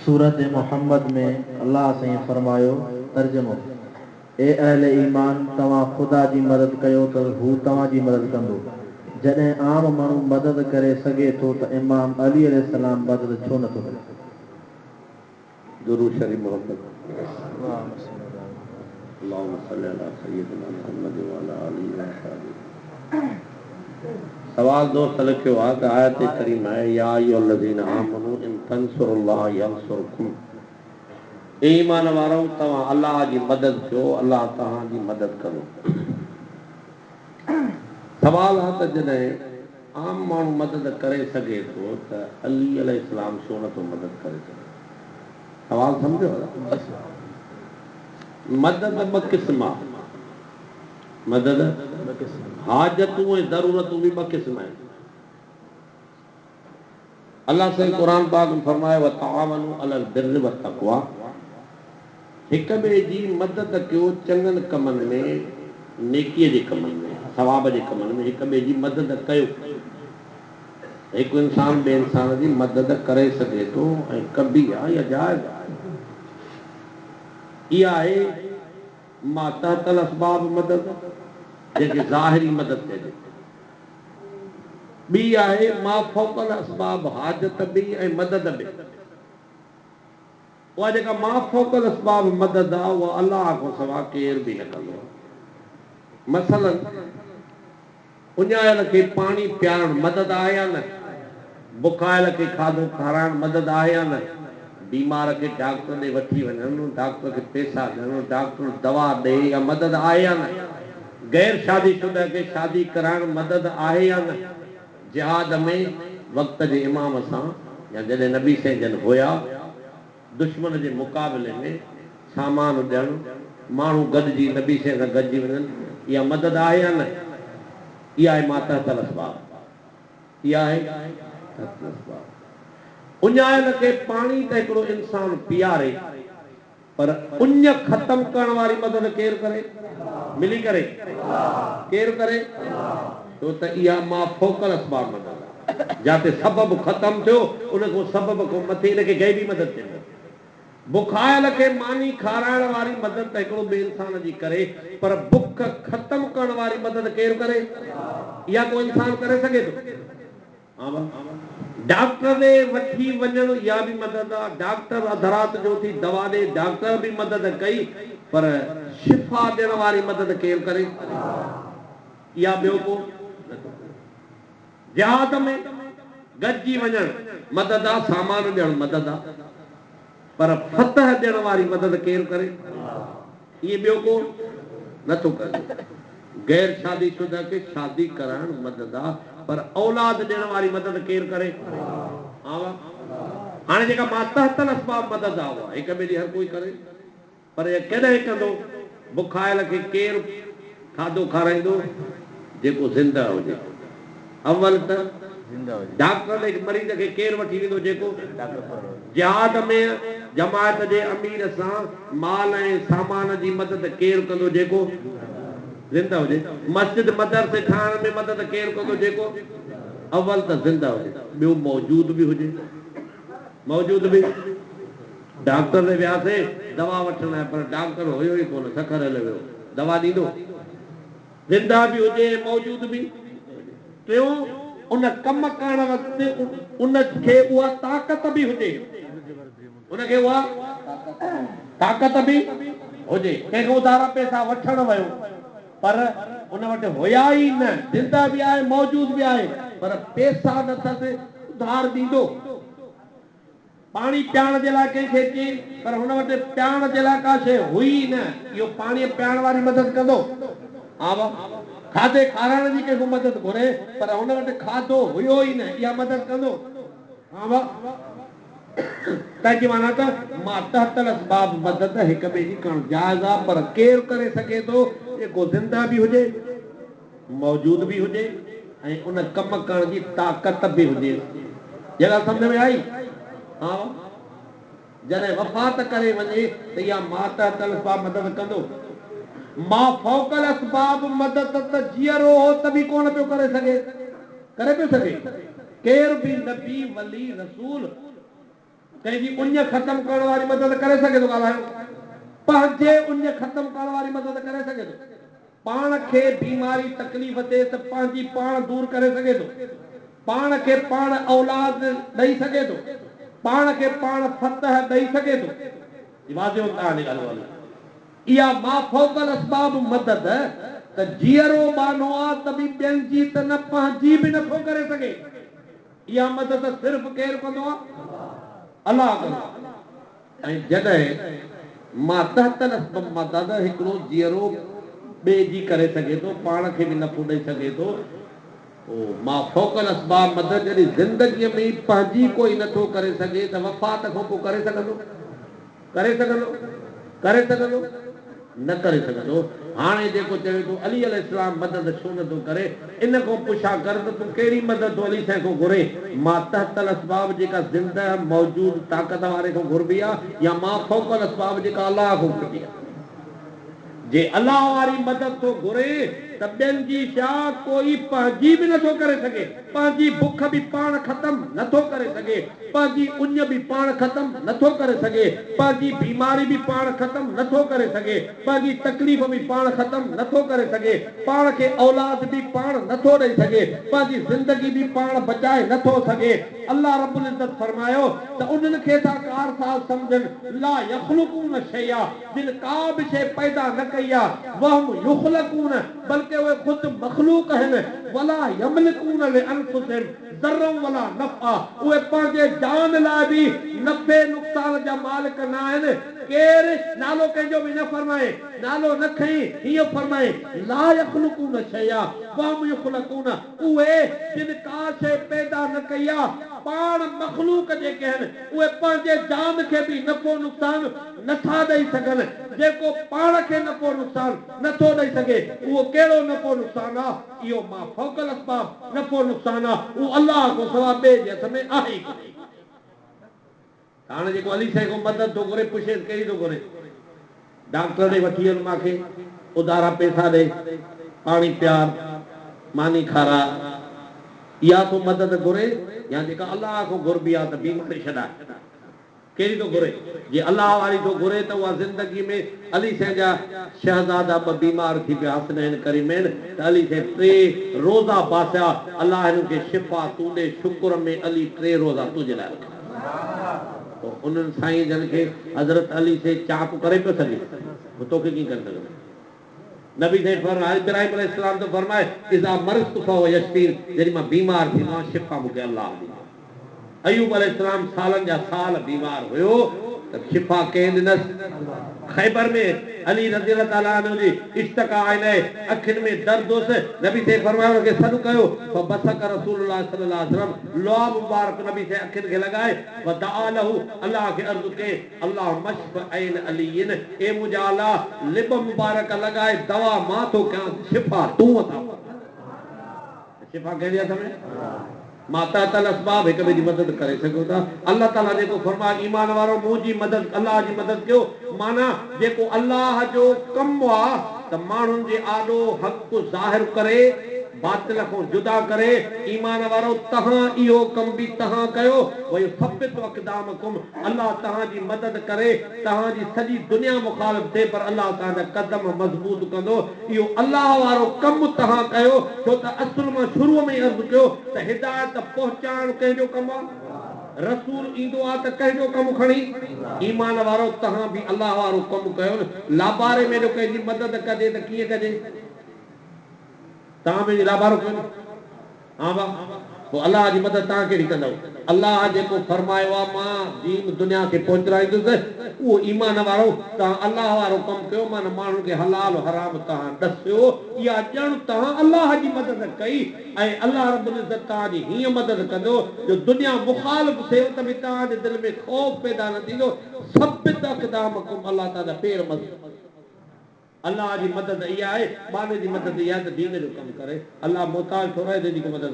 सूरत मोहम्मद में अल्लाह से फरमायो तर्जुमो ए अहले ईमान तवा खुदा जी मदद कयो तो हू तवा जी मदद कंदो जॾहिं आम माण्हू मदद करे सके तो त इमाम अली अलैहिस्सलाम मदद छो नथो करे। दुरूद शरीफ मोहब्बत अल्लाहुम्मा सल्ली अला सय्यिदिना मुहम्मद व अला आलिहि व सहाबिहि। सवाल दोस्त लिखियो आहे त आयत करीम है या अय्युहल्लज़ीना आमनू इन तंसुरुल्लाह यंसुरकुम। ईमान वारो तव्हां अल्लाह जी मदद कयो अल्लाह तव्हां जी मदद कंदो। सवाल आहे त जॾहिं आम माण्हू मदद करे सघे थो त अली अलैहिस्सलाम छो नथो मदद करे सघे। सवाल सम्झो। मदद ॿ क़िस्म आहे। मदद हाजतूं ऐं ज़रूरतूं बि ॿ क़िस्म आहिनि। अल्लाह से क़ुरान पाक में फरमाए व तआवनु अलल बिर्रि व तक़वा। हिक ॿिए जी मदद कयो चङनि कमनि में, नेकीअ जे कमनि में, सवाब जे कमनि में हिक ॿिए जी मदद कयो। हिकु इंसान ॿिए इंसान जी मदद करे सघे थो ऐं कबी आहे या जाइज़ आहे। इहा आहे मातहतल असबाब मदद जंहिंखे ज़ाहिरी मदद चइजे। ॿी आहे माफ़ौक़ल असबाब हाजत बि ऐं मदद बि। उहा जेका माफ़ौक़ल असबाब मदद आहे उहा अलाह खां सवाइ केर बि न कंदो। मसलन उञायल खे पाणी पियारण मदद आहे या न। बुखायल खे खाधो खाराइण मदद आहे या न। बीमार खे डॉक्टर ॾे वठी वञणु, डॉक्टर खे पैसा ॾियणु, डॉक्टर दवा ॾे या मदद आहे या न। गैर शादीशुदा खे शादी कराइण मदद आहे या न। जिहाद में वक़्त जे इमाम सां या जॾहिं नबी साईं जन हुया दुश्मन जे मुक़ाबले में सामान ॾियणु, माण्हू गॾिजी नबी साईं सां गॾिजी वञनि, इहा मदद आहे या न। इहा आहे मातहतल असबाब। इहा आहे उञायल खे पाणी त हिकिड़ो इंसान पीआरे पर उञ ख़तम करण वारी मदद केरु करे। मिली करे केरु करे छो त इहा माफ़ौक़ल असबाब मदद आहे। जिते सबब ख़तम थियो उनखां सबब खां मथे इनखे गैबी मदद चइबो। बुखायल खे मानी खाराइण वारी मदद त हिकिड़ो ॿिए इंसान जी करे पर बुख ख़तम करण वारी मदद केरु करे। इहा को इंसान करे सघे थो। डॉक्टर ॾे वठी वञणु इहा बि मदद आहे। डॉक्टर अध राति जो थी दवा ॾे, डॉक्टर बि मदद कई पर शिफ़ा ॾियण वारी मदद केरु करे। इहा ॿियो को जिहाद में गॾिजी वञणु मदद आहे, सामान ॾियणु मदद आहे पर फतह ॾियण वारी मदद केरु करे। इहे ॿियो को नथो करे। गैर शादीशुदा खे शादी कराइण मदद आहे पर औलाद ॾियण वारी मदद केरु करे। हाणे जेका मातहतल असबाब मदद आहे उहा हिक ॿिए जी हर कोई करे पर कॾहिं कंदो। बुखायल खे केरु खाधो खाराईंदो जेको ज़िंदा हुजे। अवल त डॉक्टर ॾे मरीज़ खे केरु वठी वेंदो जेको। जिहाद में जमायत जे अमीर सां माल ऐं सामान जी मदद केरु कंदो जेको ज़िंदा हुजे। मस्जिद मदरसे ठाहिण में मदद केरु कंदो जेको अवल त ज़िंदा हुजे, ॿियो मौजूद बि हुजे। मौजूद बि डॉक्टर ॾे वियासीं दवा वठण लाइ पर डॉक्टर हुयो ई कोन, सखर हलियो वियो, दवा ॾींदो। ज़िंदा बि हुजे मौजूद बि। टियों उन कम करण वक़्तु उनखे उहा ताक़त बि हुजे। उनखे उहा ताक़त बि हुजे। कंहिंखां उधारा पैसा वठण वियो पर उन वटि हुया ई न, ज़िंदा बि आहे मौजूद बि आहे पर पैसा न अथसि, उधार ॾींदो। पाणी पियारण जे लाइ कंहिंखे चई पर हुन वटि पियारण जे लाइ का शइ हुई न, इहो पाणी पियारण वारी मदद कंदो। खाधे खाराइण जी कंहिंखां मदद घुरे पर हुन वटि खाधो हुयो ई न, इहा मदद कंदो। तंहिंजी माना त मातहतल असबाब मदद हिक ॿिए जी करणु जाइज़ आहे पर केरु करे सघे थो जेको ज़िंदा बि हुजे, मौजूद बि हुजे ऐं उन कम करण जी ताक़त बि हुजे। जॻह सम्झ में आई। जॾहिं वफ़ात करे वञे त इहा मातहतल असबाब मदद कंदो। माफ़ौक़ल असबाब मदद त जीअरो हो त बि कोन पियो करे सघे। करे पियो सघे केरु बि नबी वली रसूल कंहिंजी उञ ख़त्म करण वारी मदद करे सघे थो ॻाल्हायो पंहिंजे उञ ख़त्म करण वारी मदद करे सघे थो पाण खे बीमारी तकलीफ़ थिए त पंहिंजी पाण दूर करे सघे थो पाण खे पाण औलाद ॾेई सघे थो पाण खे पाण फतह ॾेई सघे थो वाज़ियो तव्हांजी ॻाल्हि इहा माफ़ौक़ल असबाब मदद त जीअरो बानो आहे त बि ॿियनि जी त न पंहिंजी बि नथो करे सघे इहा मदद सिर्फ़ केरु कंदो आहे अलाह कंदो ऐं जॾहिं मां तहतल असबाब मदद हिकिड़ो जीअरो ॿिए जी करे सघे थो पाण खे बि नफ़ो ॾेई सघे थो मां फ़ौक़ल असबाब मदद जॾहिं ज़िंदगीअ में पंहिंजी कोई नथो करे सघे त वफ़ात खां पोइ करे सघंदो न करे सघंदो हाणे जेको चवे थो अली अलैहिस्सलाम मदद छो नथो करे इन खां पुछा कर त तूं कहिड़ी मदद अली साईं खां घुरे मां तहतल असबाब जेका ज़िंदह मौजूद ताक़त वारे खां घुरबी आहे या मां फ़ौक़ल असबाब जेका अलाह खां घुरबी आहे जे अलाह वारी मदद तो घुरे त ॿियनि जी छा कोई पंहिंजी बि नथो करे सघे पंहिंजी बुख बि पाण ख़त्म नथो करे सघे पंहिंजी उञ बि पाण ख़त्म नथो करे सघे पंहिंजी बीमारी बि पाण ख़त्म नथो करे सघे पंहिंजी तकलीफ़ बि पाण ख़त्म नथो करे सघे पाण खे औलाद बि पाण नथो ॾेई सघे पंहिंजी ज़िंदगी बि पाण बचाए नथो सघे अल्लाह रब्बुल इज़्ज़त फरमायो त उन्हनि खे था कारसाज़ सम्झनि ला यख़्लुक़ून शैया जिन का बि शइ पैदा न कई आहे वहम युख़्लक़ून बल्कि उहे ख़ुदि मख़लूक़ आहिनि वला यमलिकून लिअनफुसिहिम ज़र्रम वला नफ़ा उहे पंहिंजे जान लाइ बि नफ़े नुक़सान जा मालिक न आहिनि केरु नालो कंहिंजो बि न फरमाए नालो न खई हीअं फरमाए ला यख़्लुक़ून शैया वहम युख़्लक़ून उहे जिन का शइ पैदा न कई आहे पाण मख़लूक जेके आहिनि उहे पंहिंजे जान खे बि नफ़ो नुक़सान नथा ॾेई सघनि जेको पाण खे नफ़ो नुक़सान नथो ॾेई सघे उहो कहिड़ो नफ़ो नुक़सान आहे इहो मां फ़ौक़ल असबाब नफ़ो नुक़सान आहे उहो अलाह खां सवाइ ॿिए जे हथ में आहे ई कोन्हे हाणे जेको अली साईं खां मदद थो घुरे पुछे कहिड़ी थो घुरे डॉक्टर ॾे वठी वञ मूंखे उधारा पैसा ॾे पाणी प्यार मानी खारा इहा तो मदद घुरे या जेका अलाह खां घुरबी आहे त बीमारी छॾाए कहिड़ी थो घुरे जे अलाह वारी थो घुरे त उहा ज़िंदगी में अली साईं जा शहज़ादा ॿ बीमार थी पिया हसनैन करीमैन त अली साईं 3 रोज़ा बासिया अलाह हिन खे शिफ़ा तूं ॾे शुक्र में अली 3 रोज़ा तुंहिंजे लाइ रखिया उन्हनि साईं जन खे हज़रत अली से चाक करे पियो सघे तोखे कीअं करे सघंदो नबी साईं फरमाए इब्राहिम अलैहिस्सलाम तो फरमाए इज़ा मरज़तु फहुव यशफीन जॾहिं मां बीमार थी मां शिफ़ा मूंखे अलाह ॾिनी अयूब अलैहिस्सलाम सालनि जा साल बीमार हुयो त शिफ़ा कंहिं ॾिनसि ख़ैबर में अली रज़ियल्लाहु ताला अन्हु जी इश्तका आइने अखियुनि में दर्द हुअसि नबी साईं फरमायो कि सॾु कयो फबसक रसूलुल्लाह सल्लल्लाहु अलैहि वसल्लम लोआ मुबारक नबी साईं अखियुनि खे लॻाए व दआ लहू अलाह खे अर्ज़ु कई अल्लाह मशफ ऐन अलीन ए मुंहिंजा अलाह लिब मुबारक लॻाए दवा मां थो कयां शिफ़ा तूं अता शिफ़ा कंहिंजे हथ में माता तल असबाब हिक ॿिए जी मदद करे सघो था अल्लाह ताला जेको फरमाए ईमान वारो मुंहिंजी मदद अल्लाह जी मदद कयो माना जेको अल्लाह जो कमु आहे त माण्हुनि जे आॾो हक़ ज़ाहिर करे बातिल खां जुदा करे ईमान वारो तव्हां इहो कमु बि तव्हां कयो वई सबित अक़दामकुम अल्लाह तव्हांजी मदद करे तव्हांजी सॼी दुनिया मुखालिफ़ थिए पर अल्लाह तव्हांजा कदम मज़बूत कंदो इहो अल्लाह वारो कमु तव्हां कयो छो त असुल मां शुरूअ में अर्ज़ु कयो त हिदायत पहुचाइणु कंहिंजो कमु आहे रसूल ईंदो आहे त कंहिंजो कमु खणी ईमान वारो तव्हां बि अल्लाह वारो कमु कयो न लाबारे में जो कंहिंजी मदद कजे त कीअं कजे तव्हां पंहिंजी लाबारो कयो हा भाउ पोइ अलाह जी मदद तव्हां कहिड़ी कंदव अलाह जेको फरमायो आहे मां दीन दुनिया खे पहुचाईंदुसि उहो ईमान वारो तव्हां अलाह वारो कमु कयो माना माण्हुनि खे हलाल हराम तव्हां ॾसियो इहा ॼण तव्हां अलाह जी मदद कई ऐं अलाह रब्बुल इज़्ज़त तव्हांजी हीअं मदद कंदो जो दुनिया मुखालिफ़ थिए त बि तव्हांजे दिलि में ख़ौफ़ पैदा न थींदो सबित अक़दामकुम अलाह तव्हांजा पेर मज़बूत अल्लाह जी मदद इहा आहे बाने जी मदद इहा त दीन जो कमु करे अल्लाह मोहताज थो रहे जंहिंजी को मदद